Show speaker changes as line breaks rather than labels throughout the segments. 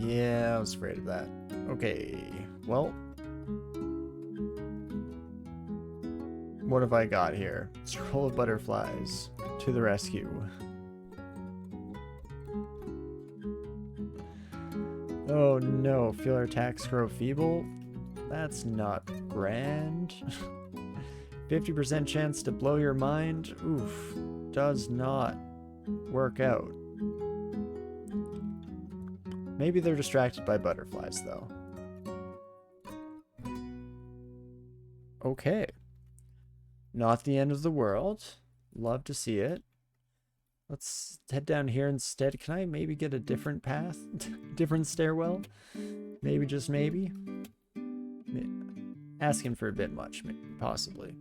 Yeah, I was afraid of that. Okay, well. What have I got here? Scroll of butterflies. To the rescue. Oh no, feel our attacks grow feeble? That's not grand. 50% chance to blow your mind? Oof. Does not work out. Maybe they're distracted by butterflies, though. Okay. Not the end of the world. Love to see it. Let's head down here instead. Can I maybe get a different path? Different stairwell? Maybe, just maybe? Asking for a bit much, possibly.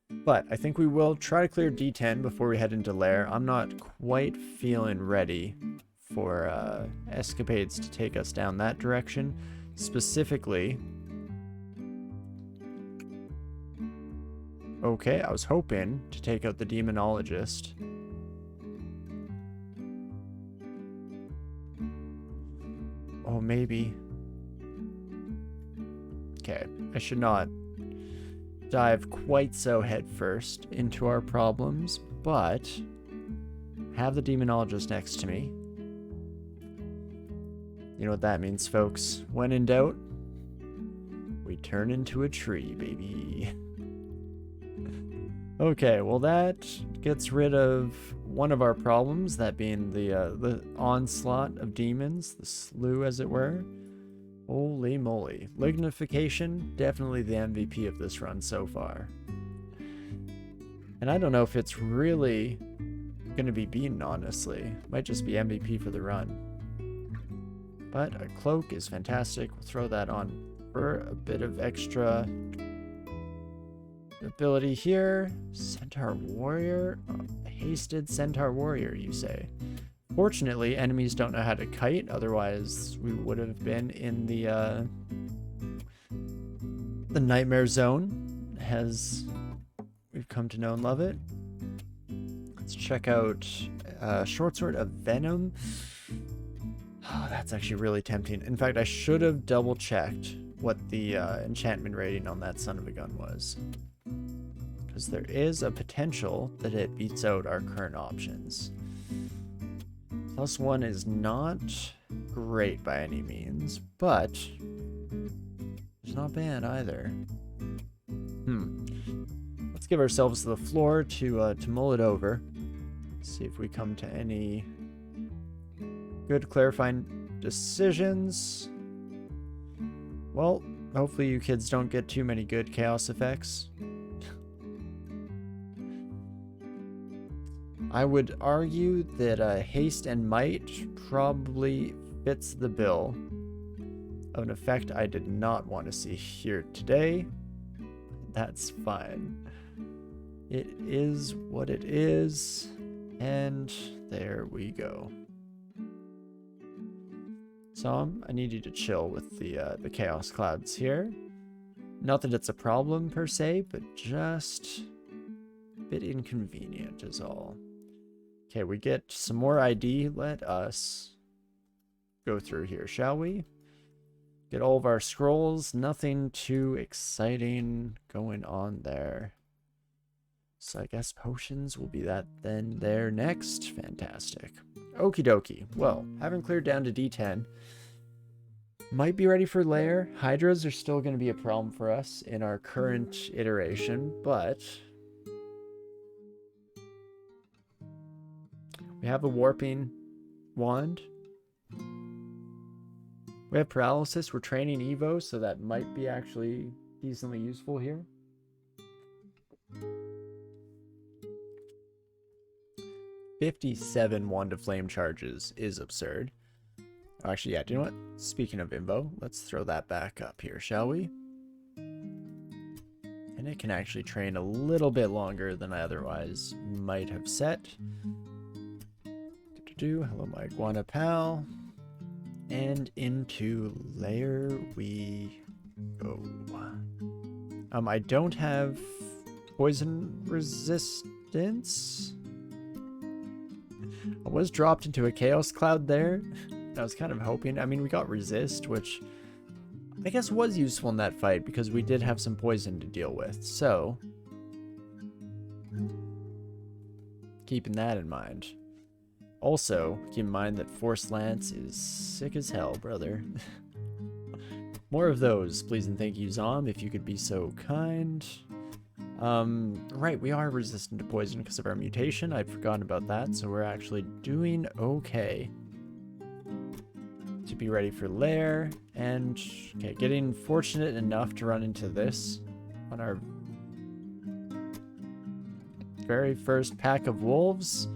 But I think we will try to clear D10 before we head into Lair. I'm not quite feeling ready for escapades to take us down that direction. Specifically... Okay, I was hoping to take out the Demonologist. Oh, maybe. Okay, I should not dive quite so headfirst into our problems, but have the Demonologist next to me. You know what that means, folks. When in doubt, we turn into a tree, baby. Okay, well that gets rid of one of our problems, that being the onslaught of demons, the slew as it were. Holy moly. Lignification, definitely the MVP of this run so far. And I don't know if it's really going to be beaten, honestly. Might just be MVP for the run. But a cloak is fantastic. We'll throw that on for a bit of extra ability here. Centaur Warrior. Hasted Centaur Warrior, you say. Fortunately, enemies don't know how to kite, otherwise we would have been in the nightmare zone, as we've come to know and love it. Let's check out Short Sword of Venom. Oh, that's actually really tempting. In fact, I should have double-checked what the enchantment rating on that son of a gun was, because there is a potential that it beats out our current options. +1 is not great by any means, but it's not bad either. Let's give ourselves the floor to mull it over. See if we come to any good clarifying decisions. Well, hopefully you kids don't get too many good chaos effects. I would argue that Haste and Might probably fits the bill of an effect I did not want to see here today. That's fine. It is what it is, and there we go. Som, I need you to chill with the Chaos Clouds here. Not that it's a problem per se, but just a bit inconvenient is all. Okay, we get some more ID. Let us go through here, shall we? Get all of our scrolls. Nothing too exciting going on there. So I guess potions will be that then there next. Fantastic. Okie dokie. Well, having cleared down to D10, might be ready for Lair. Hydras are still going to be a problem for us in our current iteration, but we have a warping wand. We have paralysis. We're training Evo, so that might be actually decently useful here. $57 Wand of Flame charges is absurd. Actually, yeah, do you know what? Speaking of Invo, let's throw that back up here, shall we? And it can actually train a little bit longer than I otherwise might have set. Hello, my iguana pal. And into Lair we go. I don't have poison resistance. I was dropped into a chaos cloud there. I was kind of hoping. I mean, we got resist, which I guess was useful in that fight because we did have some poison to deal with. So, keeping that in mind. Also, keep in mind that Force Lance is sick as hell, brother. More of those, please and thank you, Zom, if you could be so kind. Right, we are resistant to poison because of our mutation. I'd forgotten about that, so we're actually doing okay. To be ready for lair, and okay, getting fortunate enough to run into this on our very first pack of wolves.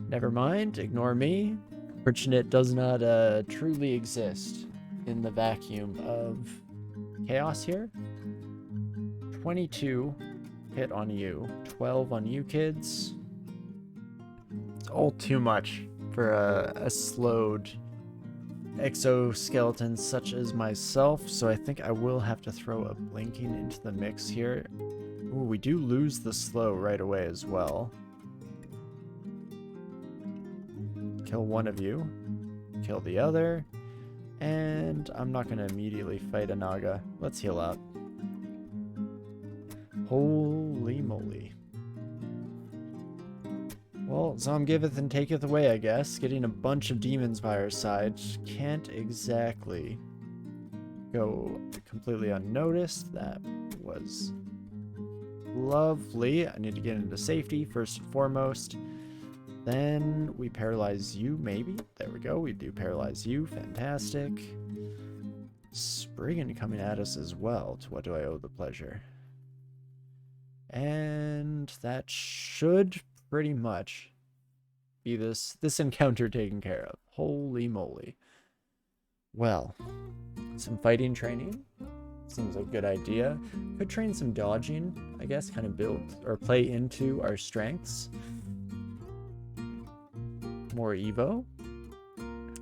Never mind, ignore me. Fortunate does not truly exist in the vacuum of chaos here. 22 hit on you, 12 on you kids. It's all too much for a slowed exoskeleton such as myself, so I think I will have to throw a blinking into the mix here. Ooh, we do lose the slow right away as well. Kill one of you, kill the other, and I'm not going to immediately fight a Naga. Let's heal up. Holy moly. Well, Zom giveth and taketh away, I guess. Getting a bunch of demons by our side can't exactly go completely unnoticed. That was lovely. I need to get into safety first and foremost. Then we paralyze you, maybe. There we go. We do paralyze you. Fantastic. Spriggan coming at us as well. To what do I owe the pleasure? And that should pretty much be this encounter taken care of. Holy moly. Well, some fighting training seems a good idea. Could train some dodging, I guess, kind of build or play into our strengths. More Evo.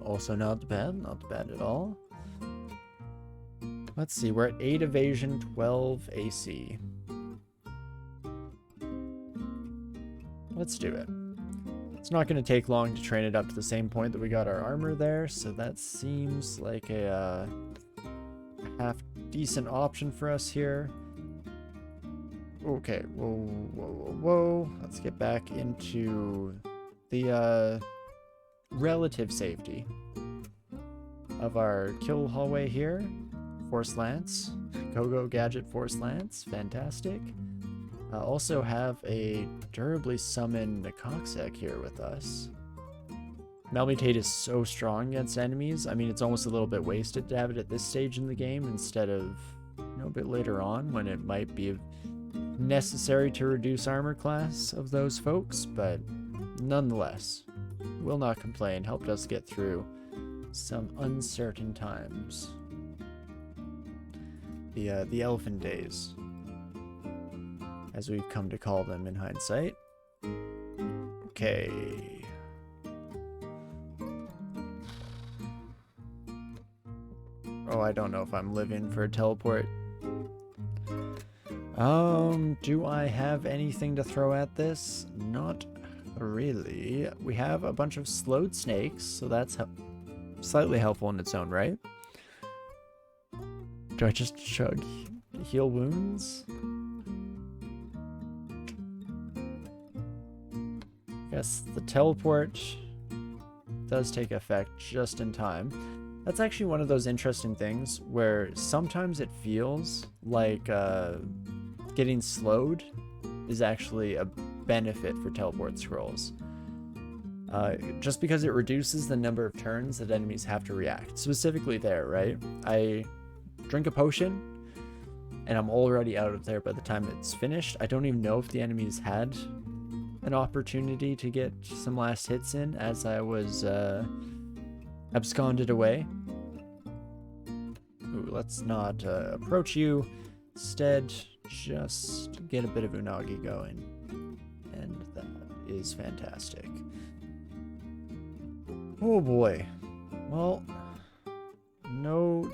Also not bad at all. Let's see, we're at 8 evasion, 12 AC. Let's do it. It's not going to take long to train it up to the same point that we got our armor there, so that seems like a half decent option for us here. Okay, whoa. Let's get back into the relative safety of our kill hallway here. Force Lance. Go Gadget Force Lance. Fantastic. Also have a durably summoned Cogsec here with us. Malmutate is so strong against enemies. I mean, it's almost a little bit wasted to have it at this stage in the game instead of, you know, a bit later on when it might be necessary to reduce armor class of those folks, but nonetheless, will not complain. Helped us get through some uncertain times. The elephant days, as we've come to call them in hindsight. Okay. Oh, I don't know if I'm living for a teleport. Do I have anything to throw at this? Not really. We have a bunch of slowed snakes, so that's slightly helpful in its own right. Do I just chug heal wounds? Yes, the teleport does take effect just in time. That's actually one of those interesting things where sometimes it feels like getting slowed is actually a benefit for teleport scrolls. Just because it reduces the number of turns that enemies have to react. Specifically there, right? I drink a potion and I'm already out of there by the time it's finished. I don't even know if the enemies had an opportunity to get some last hits in as I was absconded away. Ooh, let's not approach you. Instead, just get a bit of Unagi going. And that is fantastic. Oh boy. Well, no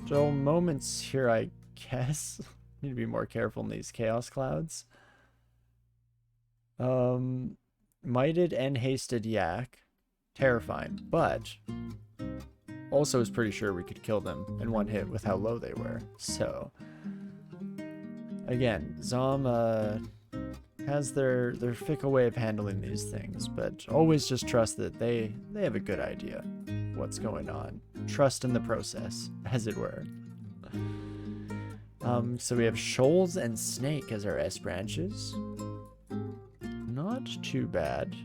dull moments here, I guess. Need to be more careful in these chaos clouds. Mighted and hasted yak. terrifying, but also was pretty sure we could kill them in one hit with how low they were. So, again, Zom has their fickle way of handling these things, but always just trust that they have a good idea what's going on. Trust in the process, as it were. So we have Shoals and Snake as our S branches. Not too bad.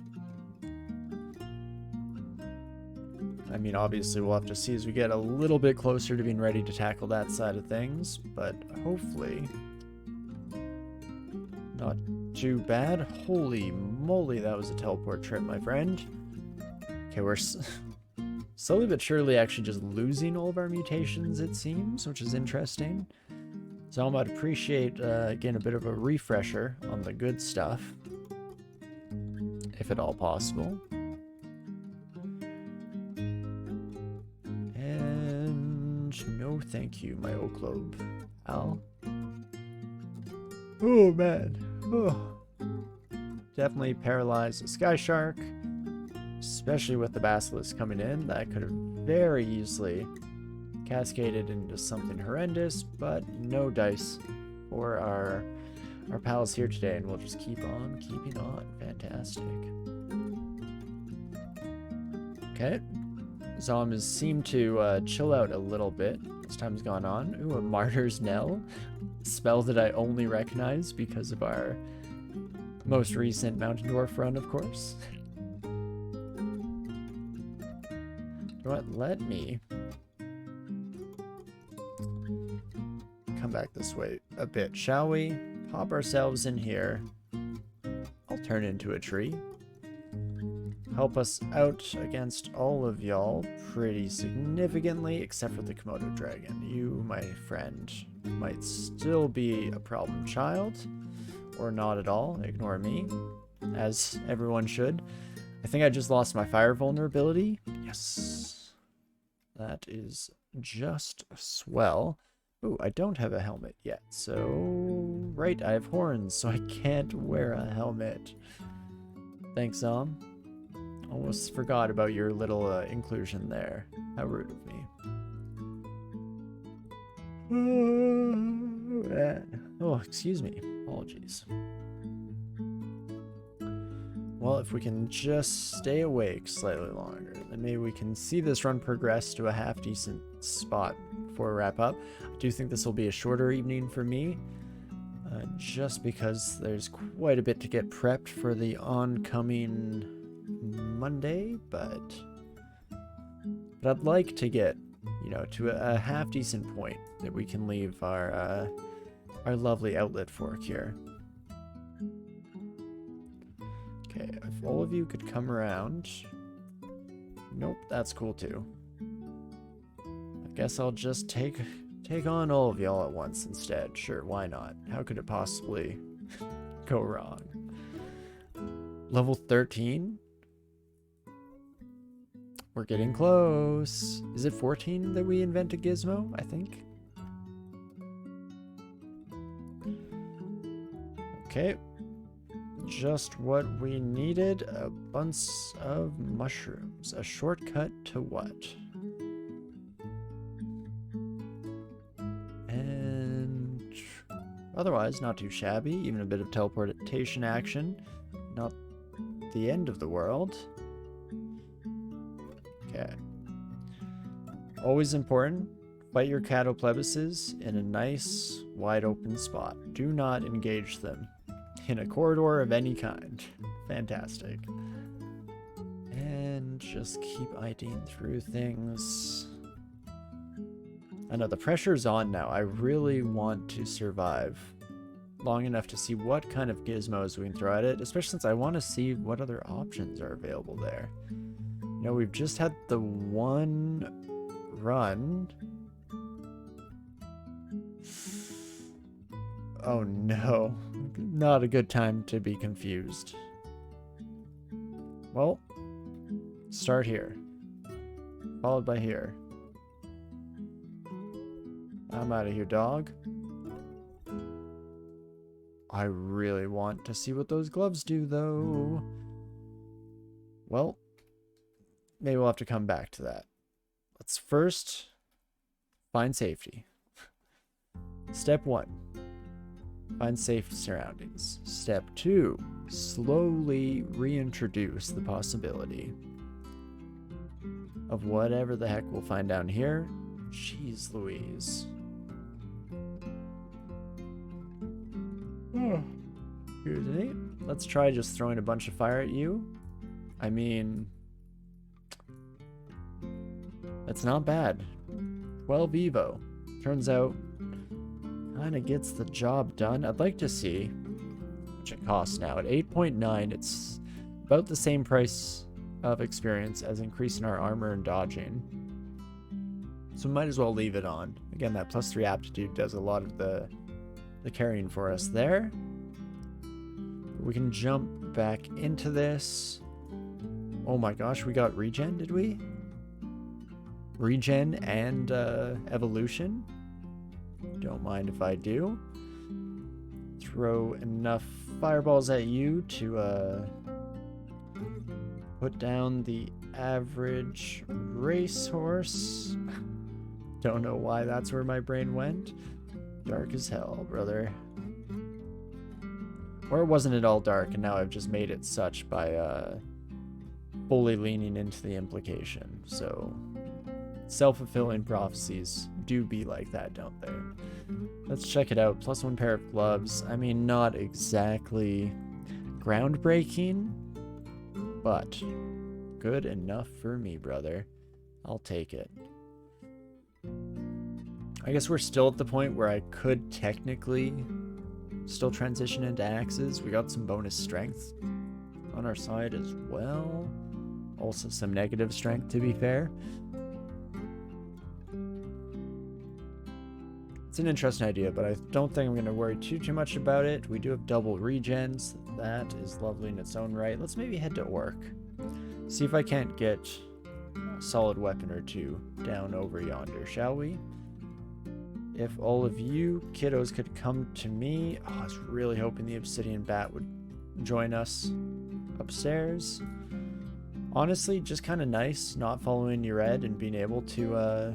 I mean, obviously we'll have to see as we get a little bit closer to being ready to tackle that side of things, but hopefully not too bad. Holy moly, that was a teleport trip, my friend. Okay, we're slowly but surely actually just losing all of our mutations, it seems, which is interesting. So I might appreciate, again, a bit of a refresher on the good stuff, if at all possible. And no thank you, my oak globe, Al. Oh, man. Oh. Definitely paralyzed the Sky Shark, especially with the Basilisk coming in. That could have very easily cascaded into something horrendous, but no dice for our pals here today, and we'll just keep on keeping on. Fantastic. Okay. Zom has seemed to chill out a little bit as time's gone on. Ooh, a Martyr's Knell. Spell that I only recognize because of our most recent Mountain Dwarf run, of course. You know what? Let me come back this way a bit, shall we? Pop ourselves in here. I'll turn into a tree. Help us out against all of y'all pretty significantly, except for the Komodo dragon. You, my friend, might still be a problem child, or not at all. Ignore me, as everyone should. I think I just lost my fire vulnerability. Yes. That is just swell. Ooh, I don't have a helmet yet, so... Right, I have horns, so I can't wear a helmet. Thanks, Zom. Almost forgot about your little inclusion there. How rude of me. Oh, excuse me. Apologies. Well, if we can just stay awake slightly longer, then maybe we can see this run progress to a half-decent spot before we wrap up. I do think this will be a shorter evening for me, just because there's quite a bit to get prepped for the oncoming Monday, but I'd like to get, you know, to a half-decent point that we can leave our lovely outlet fork here. Okay, if all of you could come around. Nope, that's cool too. I guess I'll just take on all of y'all at once instead. Sure, why not? How could it possibly go wrong? Level 13? We're getting close. Is it 14 that we invented Gizmo, I think? Okay. Just what we needed. A bunch of mushrooms. A shortcut to what? And otherwise, not too shabby. Even a bit of teleportation action. Not the end of the world. Okay. Always important. Fight your catoplebises in a nice, wide open spot. Do not engage them in a corridor of any kind. Fantastic. And just keep IDing through things. I know the pressure's on now. I really want to survive long enough to see what kind of gizmos we can throw at it, especially since I want to see what other options are available there. You know, we've just had the one run. Oh no, not a good time to be confused. Well, start here, followed by here. I'm out of here, dog. I really want to see what those gloves do, though. Well, maybe we'll have to come back to that. Let's first find safety. Step 1, find safe surroundings. Step 2, slowly reintroduce the possibility of whatever the heck we'll find down here. Jeez Louise. Excuse me. Let's try just throwing a bunch of fire at you. I mean, that's not bad. 12 Evo. Turns out, kind of gets the job done. I'd like to see how much it costs now. At 8.9, it's about the same price of experience as increasing our armor and dodging. So might as well leave it on. Again, that +3 aptitude does a lot of the carrying for us there. We can jump back into this. Oh my gosh, we got regen, did we? Regen and evolution. Don't mind if I do. Throw enough fireballs at you to put down the average racehorse. Don't know why that's where my brain went. Dark as hell, brother. Or wasn't it all dark and now I've just made it such by fully leaning into the implication. So self-fulfilling prophecies do be like that, don't they? Let's check it out. +1 pair of gloves. I mean, not exactly groundbreaking, but good enough for me, brother. I'll take it. I guess we're still at the point where I could technically still transition into axes. We got some bonus strength on our side as well. Also some negative strength, to be fair. It's an interesting idea, but I don't think I'm going to worry too much about it. We do have double regens. That is lovely in its own right. Let's maybe head to Orc. See if I can't get a solid weapon or two down over yonder, shall we? If all of you kiddos could come to me. Oh, I was really hoping the Obsidian Bat would join us upstairs. Honestly, just kind of nice not following your ed and being able to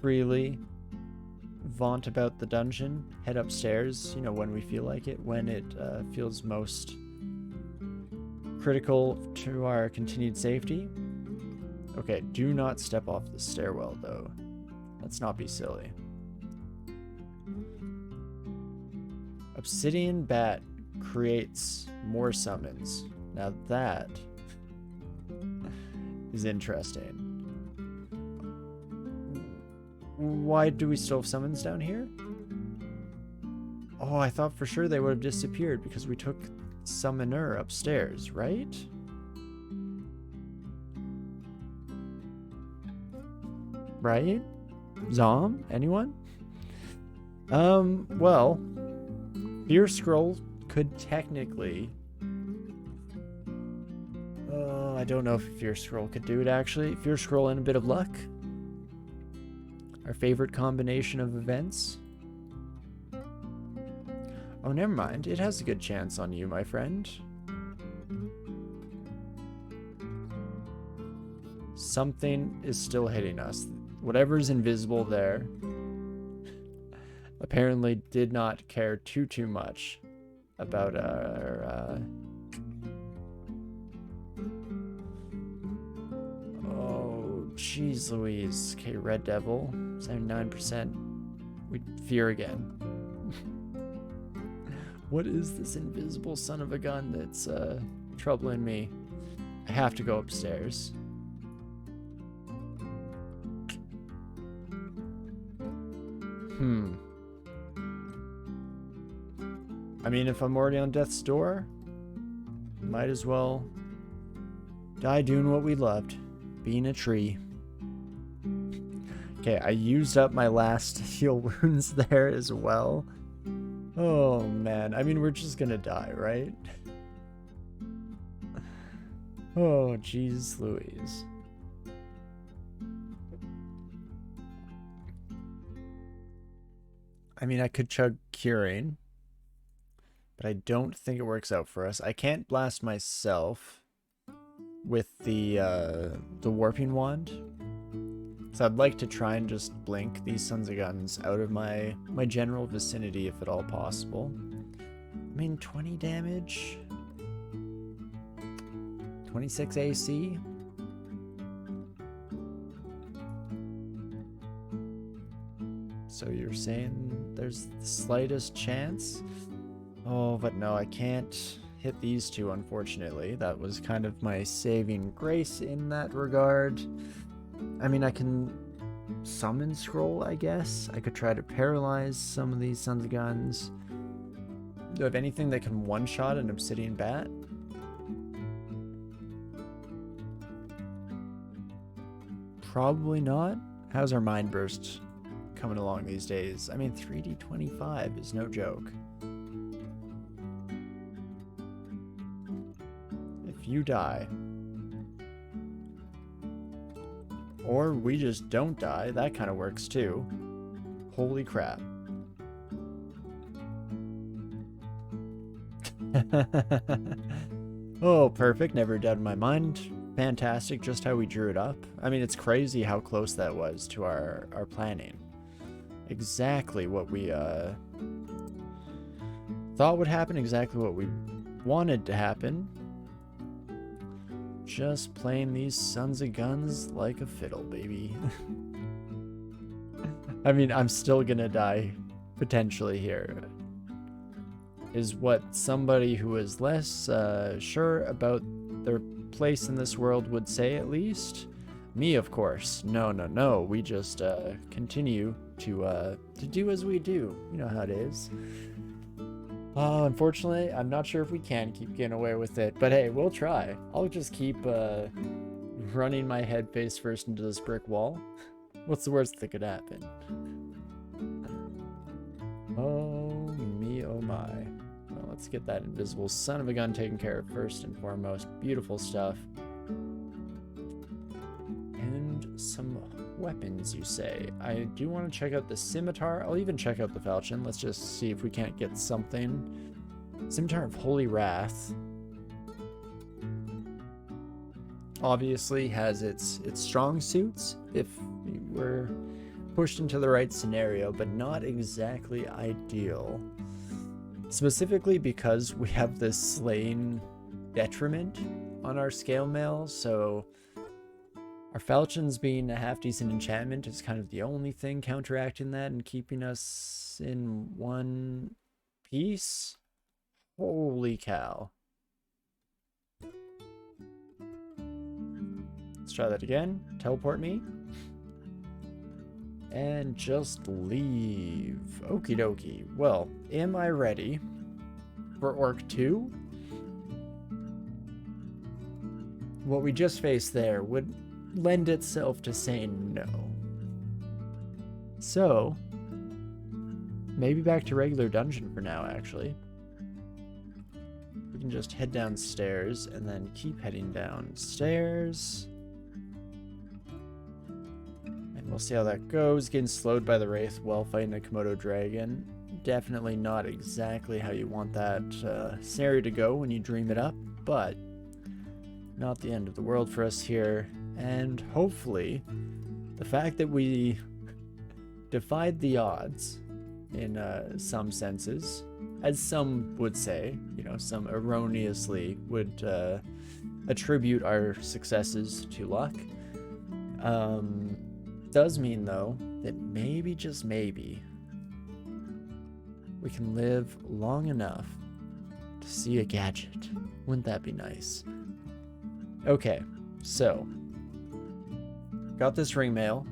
freely vaunt about the dungeon, head upstairs, you know, when we feel like it, when it feels most critical to our continued safety. Okay, do not step off the stairwell, though. Let's not be silly. Obsidian Bat creates more summons. Now that is interesting. Why do we still have summons down here? Oh, I thought for sure they would have disappeared because we took Summoner upstairs, right? Right? Zom? Anyone? Well, Fear Scroll could technically... I don't know if Fear Scroll could do it, actually. Fear Scroll and a bit of luck. Our favorite combination of events. Oh, never mind. It has a good chance on you, my friend. Something is still hitting us. Whatever's invisible there apparently did not care too much about our oh jeez Louise. Okay, Red Devil 79%. We fear again. What is this invisible son of a gun that's troubling me? I have to go upstairs. I mean, if I'm already on death's door, might as well die doing what we loved, being a tree. Okay, I used up my last heal wounds there as well. Oh man, I mean, we're just gonna die, right? Oh, jeez Louise. I mean, I could chug curing, but I don't think it works out for us. I can't blast myself. with the warping wand. So I'd like to try and just blink these sons of guns out of my general vicinity if at all possible. I mean, 20 damage, 26 AC. So you're saying there's the slightest chance? Oh, but no, I can't hit these two, unfortunately. That was kind of my saving grace in that regard. I mean, I can summon scroll, I guess. I could try to paralyze some of these sons of guns. Do I have anything that can one-shot an obsidian bat? Probably not. How's our mind burst coming along these days? I mean, 3d25 is no joke. If you die, or we just don't die, that kind of works too. Holy crap. Oh, perfect. Never a doubt in my mind. Fantastic, just how we drew it up. I mean, it's crazy how close that was to our planning. Exactly what we thought would happen, exactly what we wanted to happen. Just playing these sons of guns like a fiddle, baby. I mean, I'm still gonna die potentially here. Is what somebody who is less sure about their place in this world would say, at least. Me, of course. No. We just continue to do as we do. You know how it is. Oh, unfortunately, I'm not sure if we can keep getting away with it, but hey, we'll try. I'll just keep running my head face first into this brick wall. What's the worst that could happen? Oh me, oh my. Well, let's get that invisible son of a gun taken care of first and foremost. Beautiful stuff. And some weapons, you say. I do want to check out the scimitar. I'll even check out the falchion. Let's just see if we can't get something. Scimitar of Holy Wrath obviously has its strong suits if we're pushed into the right scenario, but not exactly ideal. Specifically because we have this slaying detriment on our scale mail, so our falchions being a half-decent enchantment is kind of the only thing counteracting that and keeping us in one piece. Holy cow. Let's try that again. Teleport me. And just leave. Okie dokie. Well, am I ready for Orc 2? What we just faced there would lend itself to saying no. So, maybe back to regular dungeon for now, actually. We can just head downstairs and then keep heading downstairs. And we'll see how that goes. Getting slowed by the Wraith while fighting a Komodo dragon. Definitely not exactly how you want that scenario to go when you dream it up, but not the end of the world for us here. And hopefully, the fact that we defied the odds in some senses, as some would say, you know, some erroneously would attribute our successes to luck, does mean, though, that maybe, just maybe, we can live long enough to see a gadget. Wouldn't that be nice? Okay, so got this ring mail.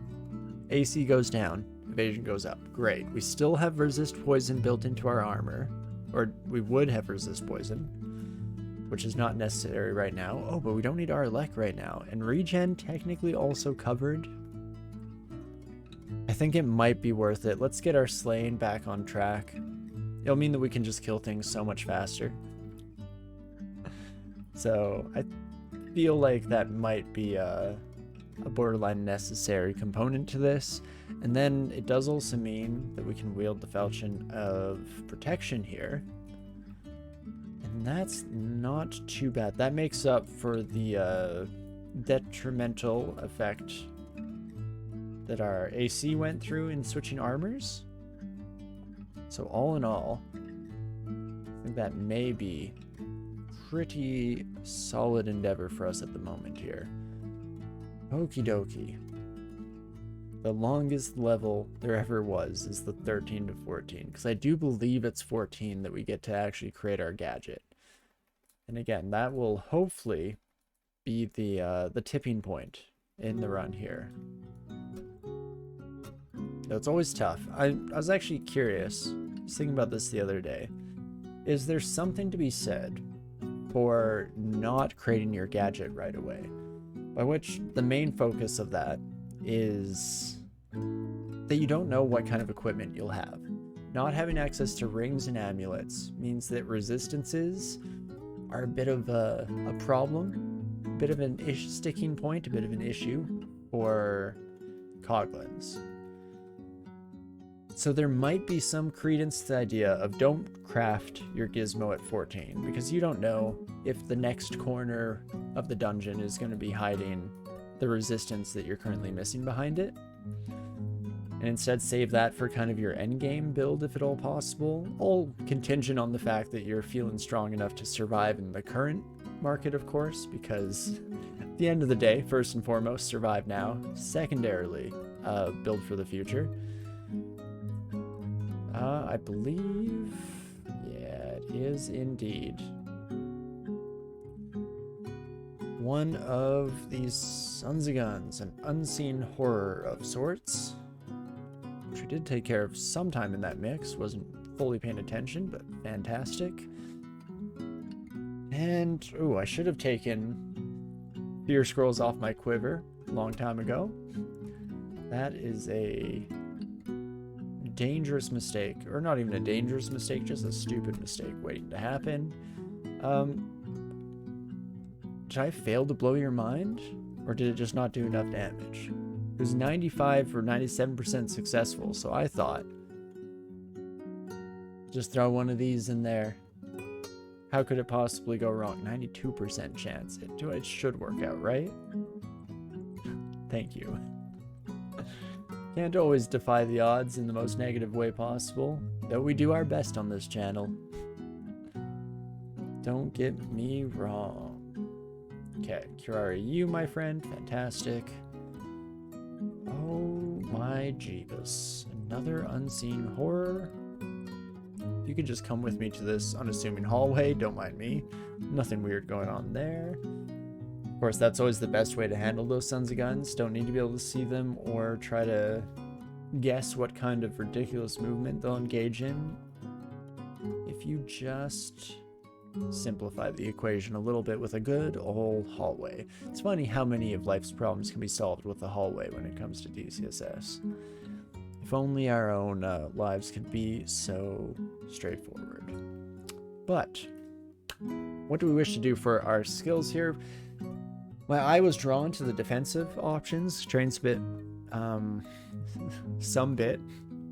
AC goes down, evasion goes up. Great. We still have resist poison built into our armor, or we would have resist poison, which is not necessary right now. Oh, but we don't need our elect right now. And regen technically also covered. I think it might be worth it. Let's get our slaying back on track. It'll mean that we can just kill things so much faster. So I feel like that might be a borderline necessary component to this. And then it does also mean that we can wield the falchion of protection here. And And that's not too bad. That makes up for the detrimental effect that our AC went through in switching armors. So all in all, I think that may be pretty solid endeavor for us at the moment here. Okie dokie. The longest level there ever was is the 13 to 14, because I do believe it's 14 that we get to actually create our gadget. And again, that will hopefully be the tipping point in the run here. It's always tough. I was actually curious, I was thinking about this the other day. Is there something to be said for not creating your gadget right away? By which the main focus of that is that you don't know what kind of equipment you'll have. Not having access to rings and amulets means that resistances are a bit of a problem, a bit of an sticking point, a bit of an issue for Coglins. So there might be some credence to the idea of don't craft your gizmo at 14, because you don't know if the next corner of the dungeon is going to be hiding the resistance that you're currently missing behind it. And instead save that for kind of your endgame build if at all possible, all contingent on the fact that you're feeling strong enough to survive in the current market, of course, because at the end of the day, first and foremost, survive now. Secondarily, build for the future. I believe, yeah, it is indeed one of these sons of guns, an unseen horror of sorts, which we did take care of sometime in that mix. Wasn't fully paying attention, but fantastic. And, ooh, I should have taken fear scrolls off my quiver a long time ago. That is a dangerous mistake, or not even a dangerous mistake, just a stupid mistake waiting to happen. Did I fail to blow your mind, or did it just not do enough damage? It was 95 or 97% successful, so I thought, just throw one of these in there. How could it possibly go wrong? 92% chance. It should work out, right? Thank you. Can't always defy the odds in the most negative way possible, though we do our best on this channel. Don't get me wrong. Okay, Kirari, you, my friend, fantastic. Oh my Jeebus. Another unseen horror. You can just come with me to this unassuming hallway, don't mind me. Nothing weird going on there. Of course, that's always the best way to handle those sons of guns. Don't need to be able to see them or try to guess what kind of ridiculous movement they'll engage in. If you just simplify the equation a little bit with a good old hallway. It's funny how many of life's problems can be solved with a hallway when it comes to DCSS. If only our own lives could be so straightforward. But what do we wish to do for our skills here? My eye was drawn to the defensive options. Trains bit, some bit.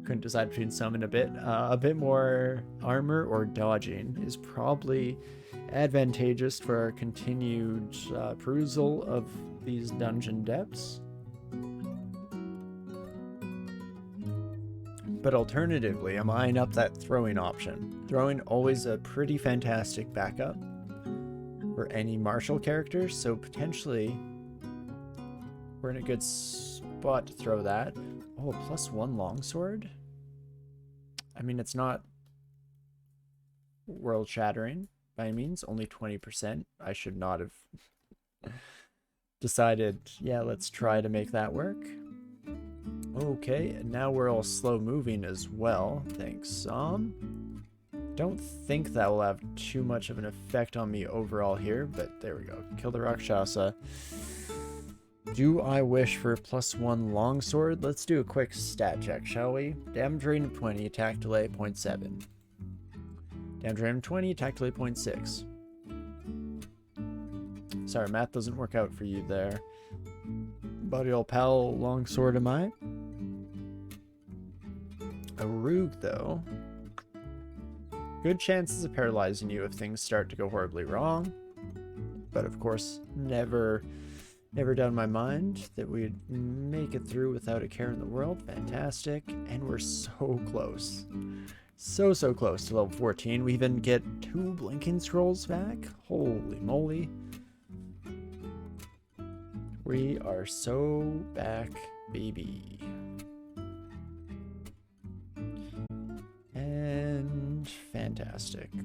Couldn't decide between some and a bit more armor or dodging is probably advantageous for our continued perusal of these dungeon depths. But alternatively, I'm eyeing up that throwing option. Throwing always a pretty fantastic backup for any martial character, so potentially we're in a good spot to throw that. Oh, +1 longsword? I mean, it's not world-shattering by any means, only 20%. I should not have decided, yeah, let's try to make that work. Okay, and now we're all slow-moving as well, thanks, Don't think that will have too much of an effect on me overall here, but there we go. Kill the Rakshasa. Do I wish for +1 longsword? Let's do a quick stat check, shall we? Damage rating of 20, attack delay 0.7. Damage rating of 20, attack delay 0.6. Sorry, math doesn't work out for you there. Buddy old pal, longsword am I? A rogue, though. good chances of paralyzing you if things start to go horribly wrong. But of course, never doubt in my mind that we'd make it through without a care in the world. Fantastic. And we're so close. So close to level 14. We even get 2 blinking scrolls back. Holy moly. We are so back, baby. And fantastic.